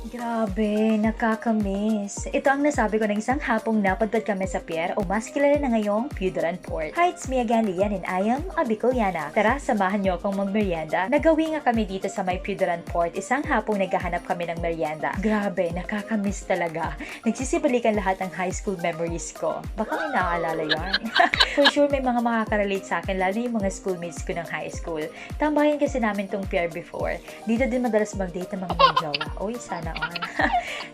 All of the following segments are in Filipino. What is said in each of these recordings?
Grabe, nakakamiss. Ito ang nasabi ko ng isang hapong napadpad kami sa pier o mas kilala na ngayong Pudaran Port. Hi, it's me again, Lian, and I am a Bicoliana. Tara, samahan niyo akong magmerienda. Nagawi nga kami dito sa may Pudaran Port. Isang hapong naghahanap kami ng merienda. Grabe, nakakamiss talaga. Nagsisibalikan lahat ng high school memories ko. Baka may naaalala yarn. For sure, may mga makaka-relate sa akin, lalo yung mga schoolmates ko ng high school. Tambahin kasi namin tong pier before. Dito din madalas mag-date ng mga jowa. Uy, sana all.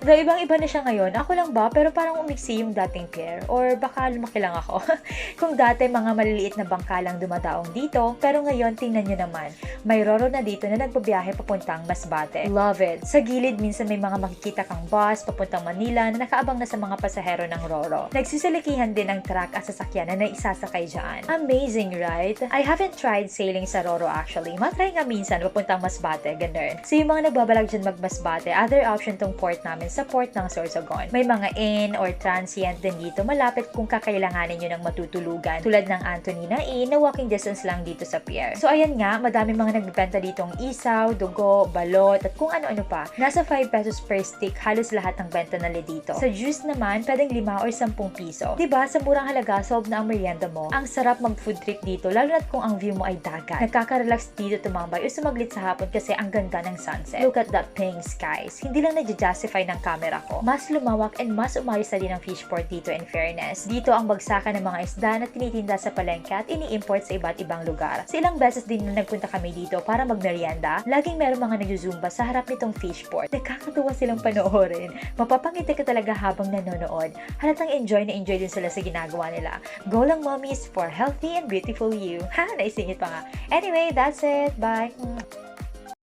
Though ibang-iba na siya ngayon. Ako lang ba? Pero parang umiksi yung dating pair. Or baka lumaki lang ako. Kung dati mga maliliit na bangka lang dumadaong dito, pero ngayon tingnan nyo naman. May roro na dito na nagbabiyahe papuntang Masbate. Love it. Sa gilid minsan may mga makikita kang bus papuntang Manila na nakaabang na sa mga pasahero ng roro. Nagsisilikihan din ang truck at sasakyan na naisasakay dyan. Amazing, right? I haven't tried sailing sa roro actually. Matry nga minsan papuntang Masbate, ganun. So yung mga nagbabalag dyan mag-Masbate, other option tong port namin sa port ng Sorsogon. May mga inn or transient din dito malapit kung kakailanganin nyo ng matutulugan tulad ng Antonina Inn na walking distance lang dito sa pier. So ayan nga, madami mga nagbebenta ditong isaw, dugo, balot at kung ano-ano pa. Nasa 5 pesos per stick halos lahat ng benta nila dito. Sa juice naman, pwedeng 5 or 10 piso. Diba, sa murang halaga, solve na ang merienda mo. Ang sarap mag-food trip dito, lalo na kung ang view mo ay dagat. Nakaka-relax dito tumambay o sumaglit sa hapon kasi ang ganda ng sunset. Look at that pink skies. Hindi lang na-justify ng camera ko. Mas lumawak and mas umayos na din ang fishport dito in fairness. Dito ang bagsakan ng mga isda na tinitinda sa palengke at ini-import sa iba't ibang lugar. Sa ilang beses din na nagpunta kami dito para magmerienda, laging meron mga nag-zumba sa harap nitong fishport. Nakakatuwa silang panoorin. Mapapangiti ka talaga habang nanonood. Halatang enjoy na enjoy din sila sa ginagawa nila. Go lang mommies for healthy and beautiful you. Ha, naisingit pa nga. Anyway, that's it. Bye!